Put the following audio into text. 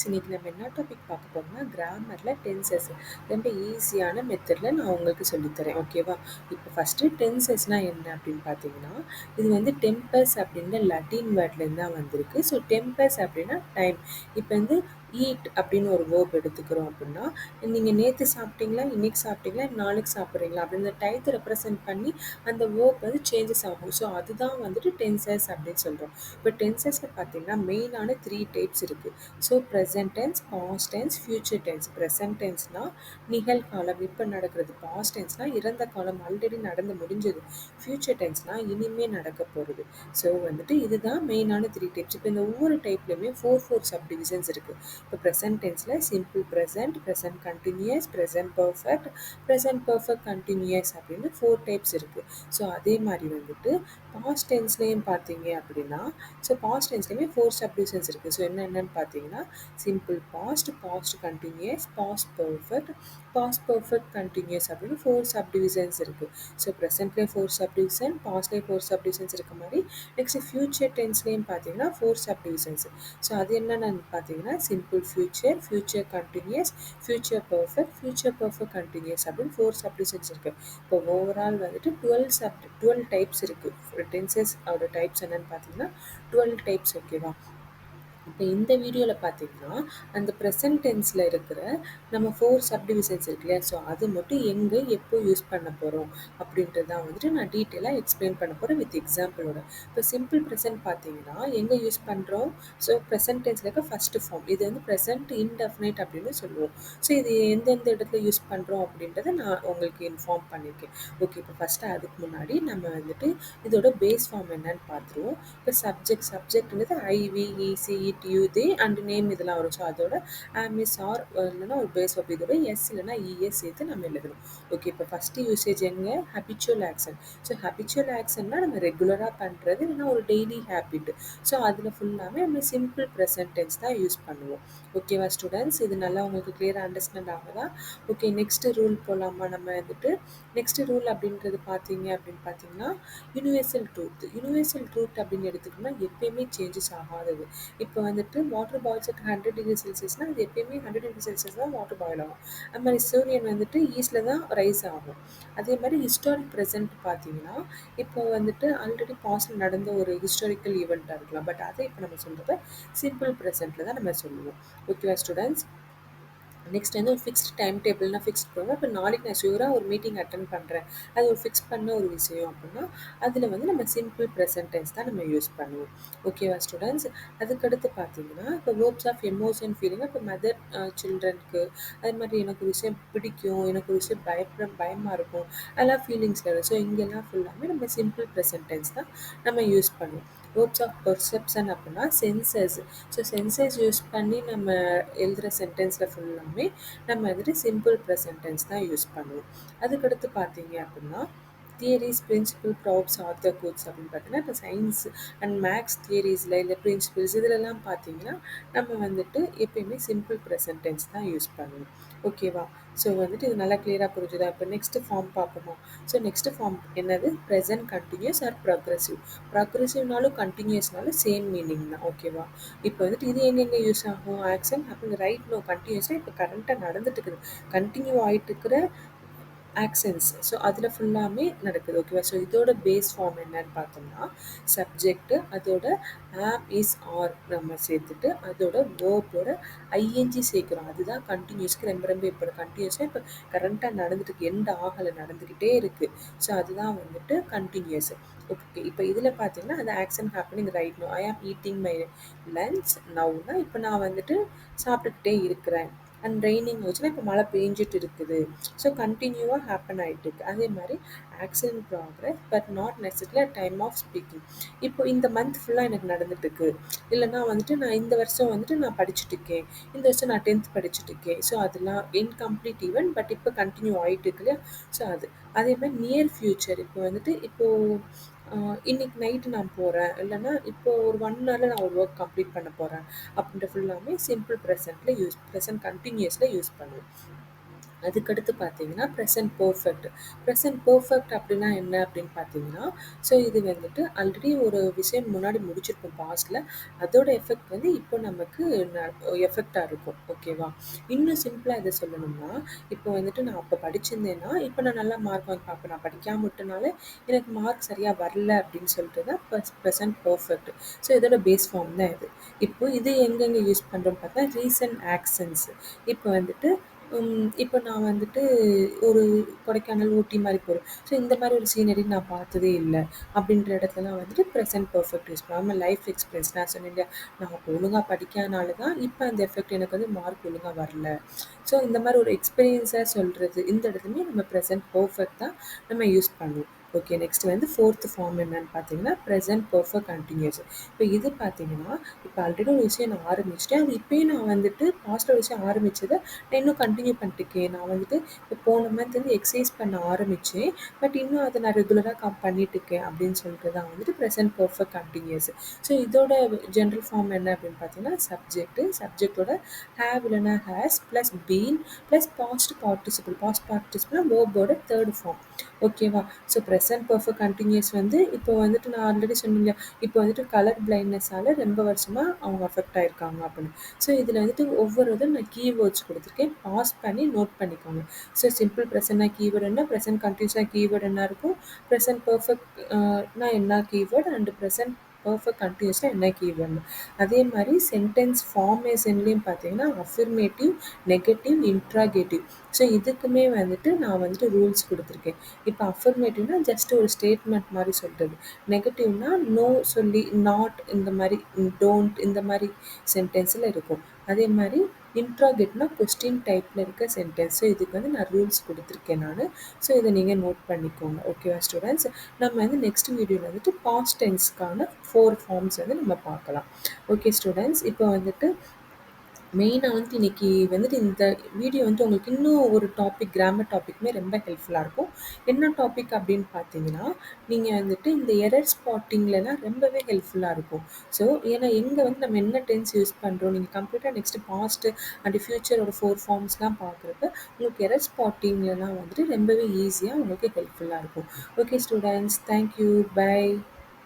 Students இன்னைக்கு நம்ம என்ன டாபிக் பார்க்க போறோம்னா கிராமரில் டென்சஸ் ரொம்ப ஈஸியான மெத்தடில் நான் உங்களுக்கு சொல்லித்தரேன். ஓகேவா? இப்போ ஃபஸ்ட்டு டென்சஸ்னால் என்ன அப்படின்னு பார்த்தீங்கன்னா, இது வந்து டெம்பஸ் அப்படின்ற லட்டின் வேர்ட்லேருந்து தான் வந்திருக்கு. ஸோ டெம்பஸ் அப்படின்னா டைம். இப்போ வந்து ஈட் அப்படின்னு ஒரு வேர்ப் எடுத்துக்கிறோம் அப்படின்னா, நீங்கள் நேற்று சாப்பிட்டீங்களா, இன்னைக்கு சாப்பிட்டீங்களா, நாளைக்கு சாப்பிட்றீங்களா அப்படின்ற டயத்தை ரெப்ரசென்ட் பண்ணி அந்த வேர்ப் வந்து சேஞ்சஸ் ஆகும். ஸோ அதுதான் வந்துட்டு டென்சஸ் அப்படின்னு சொல்கிறோம். இப்போ டென்சஸில் பார்த்தீங்கன்னா மெயினான 3 டைப்ஸ் இருக்குது. So present tense, past tense, future tense. Present டென்ஸ்னால் நிகழ்காலம், இப்போ நடக்கிறது. பாஸ்ட் டென்ஸ்னால் இறந்த காலம், ஆல்ரெடி நடந்து முடிஞ்சது. ஃப்யூச்சர் டென்ஸ்னால் இனிமே நடக்க போகிறது. ஸோ வந்துட்டு இதுதான் மெயினான 3 டைப்ஸ். இப்போ இந்த ஒவ்வொரு டைப்லையுமே ஃபோர் சப் டிவிஷன்ஸ் இருக்குது. இப்போ ப்ரெசன்ட் டென்ஸில் simple present, present continuous, present perfect, present perfect continuous அப்படின்னு 4 டைப்ஸ் இருக்குது. ஸோ அதே மாதிரி வந்துட்டு பாஸ்ட் டென்ஸ்லேயும் பார்த்தீங்க அப்படின்னா, ஸோ பாஸ்ட் டென்ஸ்லேயுமே 4 சப்டிவிஷன்ஸ் இருக்குது. ஸோ என்னென்னு பார்த்தீங்கன்னா, simple past, past continuous, past perfect, past perfect continuous அப்படின்னு 4 சப்டிவிஷன்ஸ் இருக்குது. ஸோ ப்ரெசென்ட்லேயே 4 சப்டிவிஷன், பாஸ்ட்லேயே 4 சப்டிவிஷன்ஸ் இருக்க மாதிரி நெக்ஸ்ட் ஃபியூச்சர் டென்ஸ்லேயும் பார்த்தீங்கன்னா 4 சப்டிவிஷன்ஸ். ஸோ அது என்னென்னு பார்த்தீங்கன்னா, simple future, future continuous, future perfect, future perfect continuous அப்படின்னு 4 சப்டிவிஷன்ஸ் இருக்குது. இப்போ ஓவரால் வந்துட்டு 12 டைப்ஸ் இருக்குது. டென்சஸ் அதோட டைப்ஸ் என்னென்னு பார்த்தீங்கன்னா 12 டைப்ஸ். ஓகேவா? இப்போ இந்த வீடியோவில் பார்த்தீங்கன்னா, அந்த ப்ரெசன்ட் டென்ஸில் இருக்கிற நம்ம 4 சப்டிவிஷன்ஸ் இருக்கு இல்லையா, ஸோ அது மட்டும் எங்கே எப்போ யூஸ் பண்ண போகிறோம் அப்படின்றது தான் வந்துட்டு நான் டீட்டெயிலாக எக்ஸ்பிளைன் பண்ண போகிறேன் வித் எக்ஸாம்பிளோட. இப்போ சிம்பிள் ப்ரெசன்ட் பார்த்தீங்கன்னா எங்கே யூஸ் பண்ணுறோம்? ஸோ ப்ரெசன்ட் டென்ஸில் இருக்க ஃபஸ்ட்டு ஃபார்ம் இது வந்து ப்ரெசன்ட் இன்டெஃபினைட் அப்படின்னு சொல்லுவோம். ஸோ இது எந்தெந்த இடத்துல யூஸ் பண்ணுறோம் அப்படின்றத நான் உங்களுக்கு இன்ஃபார்ம் பண்ணியிருக்கேன். ஓகே, இப்போ ஃபஸ்ட்டு அதுக்கு முன்னாடி நம்ம வந்துட்டு இதோட பேஸ் ஃபார்ம் என்னன்னு பார்த்துருவோம். இப்போ சப்ஜெக்ட்ன்றது ஐவி, இசி, டியூ, தே அண்ட் நேம் இதெல்லாம் வரும். ஸோ அதோட ஆமிஸ் ஆர் இல்லைன்னா ஒரு பேஸ் ஆஃப் இதோட எஸ் இல்லைன்னா இஎஸ் சேர்த்து நம்ம எழுதணும். ஓகே, இப்போ ஃபஸ்ட்டு யூசேஜ் எங்கே? Habitual action. ஸோ ஹபிச்சுவல் ஆக்ஷன்னா நம்ம ரெகுலராக பண்ணுறது இல்லைன்னா ஒரு டெய்லி ஹேபிட். ஸோ அதில் ஃபுல்லாகவே நம்ம சிம்பிள் ப்ரெசன்ட் டென்ஸ் தான் யூஸ் பண்ணுவோம். ஓகேவா ஸ்டூடெண்ட்ஸ்? இது நல்லா உங்களுக்கு கிளியராக அண்டர்ஸ்டாண்ட் ஆகுதா? ஓகே, நெக்ஸ்ட்டு ரூல் போகலாமா? நம்ம வந்துட்டு நெக்ஸ்ட் ரூல் அப்படின்றது பார்த்தீங்கன்னா யூனிவர்சல் ட்ரூத் அப்படின்னு எடுத்துக்கிட்டோம்னா எப்பயுமே சேஞ்சஸ் ஆகாதது. இப்போ வந்துட்டு வாட்டர் பாய்ஸ் அட் 100°C அது எப்பயுமே 100°C தான் வாட்டர் பாயில் ஆகும். அது மாதிரி சூரியன் வந்துட்டு ஈஸ்டில் தான் ரைஸ் ஆகும். அதே மாதிரி ஹிஸ்டாரிக் ப்ரெசென்ட் பார்த்தீங்கன்னா, இப்போ வந்துட்டு ஆல்ரெடி பாஸ்டில் நடந்த ஒரு ஹிஸ்டாரிக்கல் ஈவெண்ட்டாக இருக்கலாம். பட் அதை இப்போ நம்ம சொல்கிறப்ப சிம்பிள் ப்ரெசென்ட்டில் தான் நம்ம சொல்லுவோம். ஓகேவா ஸ்டூடெண்ட்ஸ்? நெக்ஸ்ட் வந்து ஒரு ஃபிக்ஸ்ட் டைம் டேபிள்னா ஃபிக்ஸ்ட் பண்ணுவோம். இப்போ நாளைக்கு நான் ஷூராக ஒரு மீட்டிங் அட்டன் பண்ணுறேன், அது ஒரு ஃபிக்ஸ் பண்ண ஒரு விஷயம் அப்படின்னா அதில் வந்து நம்ம சிம்பிள் ப்ரெசன்ட் டென்ஸ் தான் நம்ம யூஸ் பண்ணுவோம். ஓகேவா ஸ்டூடெண்ட்ஸ்? அதுக்கடுத்து பார்த்தீங்கன்னா, இப்போ வேர்ப்ஸ் ஆஃப் எமோஷன் ஃபீலிங் இப்போ மதர் சில்ட்ரனுக்கு அது மாதிரி எனக்கு ஒரு விஷயம் பிடிக்கும், எனக்கு ஒரு விஷயம் பயமாக இருக்கும், அதெல்லாம் ஃபீலிங்ஸில் வரும். ஸோ இங்கெல்லாம் ஃபுல்லாமே நம்ம சிம்பிள் ப்ரெசன்ட் டென்ஸ் தான் நம்ம யூஸ் பண்ணுவோம். வேர்ப்ஸ் ஆஃப் பெர்செப்ஷன் அப்படின்னா சென்சஸ். ஸோ சென்சஸ் யூஸ் பண்ணி நம்ம எழுதுகிற சென்டென்ஸில் ஃபுல்லாமே நம்ம வந்துட்டு சிம்பிள் ப்ரெசன்ட் டென்ஸ் தான் யூஸ் பண்ணுவோம். அதுக்கடுத்து பார்த்தீங்க அப்படின்னா theories, principle, props, author quotes அப்படின்னு பார்த்தீங்கன்னா இப்போ சயின்ஸ் அண்ட் மேக்ஸ் தியரிஸில் இல்லை பிரின்சிபல்ஸ் இதிலெல்லாம் பார்த்தீங்கன்னா நம்ம வந்துட்டு எப்பயுமே சிம்பிள் ப்ரெசன்ட் டென்ஸ் தான் யூஸ் பண்ணுவோம். ஓகேவா? ஸோ வந்துட்டு இது நல்லா கிளியராக புரிஞ்சுதா? இப்போ நெக்ஸ்ட்டு ஃபார்ம் பார்ப்போமா? ஸோ நெக்ஸ்ட்டு ஃபார்ம் என்னது? Present continuous or progressive. ப்ராக்ரெசிவ்னாலும் கண்டினியூஸ்னாலும் சேம் மீனிங் தான். ஓகேவா? இப்போ வந்துட்டு இது எங்கெங்கே யூஸ் ஆகும்? ஆக்ஷன் அப்போ ரைட் நோ கண்டினியூஸாக இப்போ கரண்ட்டாக நடந்துட்டு இருக்குது, கண்டினியூ ஆகிட்டு இருக்கிற ஆக்ஷன்ஸ். ஸோ அதில் ஃபுல்லாமே நடக்குது. ஓகேவா? ஸோ இதோட பேஸ் ஃபார்ம் என்னன்னு பார்த்தோம்னா சப்ஜெக்ட் அதோட ஆம், இஸ், ஆர் நம்ம சேர்த்துட்டு அதோட வேர்போட ஐஎன்ஜி சேர்க்குறோம். அதுதான் கண்டினியூஸ்க்கு ரொம்ப ரொம்ப இப்போ கண்டினியூஸாக இப்போ கரண்ட்டாக நடந்துட்டு இருக்கு, எண்ட் ஆகலை, நடந்துக்கிட்டே இருக்குது. ஸோ அதுதான் வந்துட்டு கண்டினியூஸ். ஓகே, இப்போ இதில் பார்த்தீங்கன்னா அது ஆக்ஷன் ஹேப்பனிங் ரைட் நோ. ஐ ஆம் ஈட்டிங் மை லன்ச் நவுனா இப்போ நான் வந்துட்டு சாப்பிட்டுக்கிட்டே இருக்கிறேன். அண்ட் ரெய்னிங் வச்சுன்னா இப்போ மழை பெஞ்சிட்டு இருக்குது. ஸோ கண்டினியூவாக ஹேப்பன் ஆகிட்டு இருக்கு. அதே மாதிரி action in progress but not necessarily time of speaking. இப்போ இந்த மந்த் ஃபுல்லாக எனக்கு நடந்துட்டு இருக்கு, இல்லைனா வந்துட்டு நான் இந்த வருஷம் வந்துட்டு நான் படிச்சுட்டு இருக்கேன், இந்த வருஷம் நான் 10th படிச்சுட்டு இருக்கேன். ஸோ அதெல்லாம் இன்கம்ப்ளீட் ஈவெண்ட் பட் இப்போ கண்டினியூ ஆகிட்டு இருக்கு இல்லையா. ஸோ அது அதே மாதிரி நியர் ஃப்யூச்சர் இப்போ வந்துட்டு இன்னைக்கு நைட்டு நான் போகிறேன், இல்லைன்னா இப்போ ஒரு 1 ஹவரில் நான் ஒரு ஒர்க் கம்ப்ளீட் பண்ண போகிறேன் அப்படின்ற ஃபுல்லாமே சிம்பிள் ப்ரெசென்ட்டில் ப்ரெசென்ட் கண்டினியூஸில் யூஸ் பண்ணுவோம். அதுக்கடுத்து பார்த்தீங்கன்னா, ப்ரெசென்ட் பெர்ஃபெக்ட். ப்ரெசென்ட் பெர்ஃபெக்ட் அப்டின்னா என்ன அப்டின்னு பார்த்தீங்கன்னா, ஸோ இது வந்துட்டு ஆல்ரெடி ஒரு விஷயம் முன்னாடி முடிச்சிருப்போம் பாஸ்ட்ல. அதோட எஃபெக்ட் வந்து இப்போ நமக்கு ந எஃபெக்ட்டா இருக்கும். ஓகேவா? இன்னும் சிம்பிளா இத சொல்லணும்னா, இப்போ வந்துட்டு நான் அப்ப படிச்சிருந்தேன்னா, இப்ப நான் நல்லா மார்க் வாங்கி அப்ப நான் படிக்காம விட்டனால எனக்கு மார்க் சரியா வரல அப்டின்னு சொல்லிட்டு தான் ப்ரெசென்ட் பெர்ஃபெக்ட். ஸோ இதோட பேஸ் ஃபார்ம் தான் இது. இப்போ இது எங்கெங்க யூஸ் பண்றோம்னு பார்த்தா, ரீசன்ட் ஆக்ஷன்ஸ். இப்போ வந்துட்டு இப்போ நான் வந்துட்டு ஒரு கொடைக்கானல், ஊட்டி மாரி போறோம். ஸோ இந்த மாரி ஒரு சீனரி நான் பார்த்ததே இல்ல. அப்படின்ற இடத்துலலாம் வந்துட்டு ப்ரெசென்ட் பெர்ஃபெக்ட் யூஸ் பண்ணுவோம். லைஃப் எக்ஸ்பீரியன்ஸ் நான் சொன்னேன் இல்லையா? நான் அப்போ ஒழுங்கா படிக்காதனால தான் இப்ப அந்த எஃபெக்ட் எனக்கு வந்து மார்க் ஒழுங்கா வரல. ஸோ இந்த மாரி ஒரு எக்ஸ்பீரியன்ஸா சொல்றது, இந்த இடத்துலயுமே நம்ம ப்ரெசென்ட் பெர்ஃபெக்ட் தான் நம்ம யூஸ் பண்ணுவோம். ஓகே. நெக்ஸ்ட் வந்து 4த் ஃபார்ம் என்னன்னு பார்த்தீங்கன்னா, ப்ரெசென்ட் பெர்ஃபெக்ட் கன்டினியூஸ். இப்போ இது பார்த்தீங்கன்னா, இப்போ ஆல்ரெடி ஒரு விஷயம் நான் ஆரம்பிச்சுட்டேன். அது இப்பயும் நான் வந்துட்டு பாஸ்ட்ல ஒரு விஷயம் ஆரம்பிச்சத நான் இன்னும் கன்டின்யூ பண்ணிட்டுருக்கேன். நான் வந்துட்டு இப்போ போன மந்த் வந்து எக்சர்சைஸ் பண்ண ஆரம்பிச்சேன். பட் இன்னும் அத நான் ரெகுலரா பண்ணிட்டுருக்கேன் அப்படின்னு சொல்றது தான் வந்துட்டு ப்ரெசென்ட் பெர்ஃபெக்ட் கன்டினியூஸ். ஸோ இதோட ஜெனரல் ஃபார்ம் என்ன அப்படின்னு பார்த்தீங்கன்னா, சப்ஜெக்ட்டோட ஹேவ் இல்லன்னா has plus been plus past participle. Past பார்ட்டிசிபிள்னா வேர்போட 3 ஃபார்ம். ஓகேவா? ஸோ ப்ரெசென்ட் பெர்ஃபெக்ட் கன்டினியூஸ் வந்து இப்போ வந்துட்டு நான் ஆல்ரெடி சொன்னேன் இல்லையா? இப்போ வந்துட்டு கலர் பிளைண்ட்னஸால ரொம்ப வருஷமா அவங்க அஃபெக்ட் ஆயிருக்காங்க அப்படின்னு. ஸோ இதில் வந்துட்டு ஒவ்வொரு இதும் நான் கீவேர்ட்ஸ் கொடுத்துருக்கேன். பாஸ் பண்ணி நோட் பண்ணிக்கோங்க. ஸோ சிம்பிள் ப்ரெசென்ட்னா கீவேர்ட் என்ன, ப்ரெசென்ட் கன்டினியூஸ்னா கீவேர்ட் என்ன இருக்கும், ப்ரெசென்ட் பெர்ஃபெக்ட்னா என்ன கீவேர்ட் அண்ட் ப்ரெசென்ட் பெர்ஃபெக்ட் கன்டினியூஸ்னா என்ன கீவேர்ட்னு. அதே மாதிரி சென்டென்ஸ் ஃபார்மேஷன்லேயும் பார்த்தீங்கன்னா அஃபர்மேட்டிவ், நெகட்டிவ், இன்ட்ராகேட்டிவ். ஸோ இதுக்குமே வந்துட்டு நான் வந்துட்டு ரூல்ஸ் கொடுத்துருக்கேன். இப்போ அஃபர்மேட்டிவ்னா ஜஸ்ட் ஒரு ஸ்டேட்மெண்ட் மாதிரி சொல்றது. நெகட்டிவ்னா நோ சொல்லி நாட் இந்த மாதிரி, டோன்ட் இந்த மாதிரி சென்டென்ஸில் இருக்கும். அதே மாதிரி இன்ட்ராகேட்னா கொஸ்டின் டைப்பில் இருக்க சென்டென்ஸ். ஸோ இதுக்கு வந்து நான் ரூல்ஸ் கொடுத்துருக்கேன் நான். ஸோ இதை நீங்கள் நோட் பண்ணிக்கோங்க. ஓகேவா ஸ்டூடெண்ட்ஸ்? நம்ம வந்து நெக்ஸ்ட் வீடியோவில் வந்துட்டு பாஸ்ட் டென்ஸ்க்கான 4 ஃபார்ம்ஸ் வந்து நம்ம பார்க்கலாம். Okay students? இப்போ வந்துட்டு மெயினா வந்துட்டு இன்னைக்கு வந்துட்டு இந்த வீடியோ வந்து உங்களுக்கு இன்னும் ஒரு டாபிக், கிராமர் டாபிக்குமே ரொம்ப ஹெல்ப்ஃபுல்லா இருக்கும். என்ன டாபிக் அப்படின்னு பார்த்தீங்கன்னா, நீங்க வந்துட்டு இந்த எரர் ஸ்பாட்டிங்லலாம் ரொம்பவே ஹெல்ப்ஃபுல்லா இருக்கும். ஸோ ஏன்னா எங்க வந்து நம்ம என்ன டென்ஸ் யூஸ் பண்றோம், நீங்க கம்ப்ளீட்டா நெக்ஸ்ட் பாஸ்ட் அண்ட் ஃபியூச்சரோட 4 ஃபார்ம்ஸ்லாம் பார்க்குறப்ப, உங்களுக்கு எரர் ஸ்பாட்டிங்லலாம் வந்துட்டு ரொம்பவே ஈஸியா உங்களுக்கு ஹெல்ப்ஃபுல்லா இருக்கும். Okay students, thank you. By.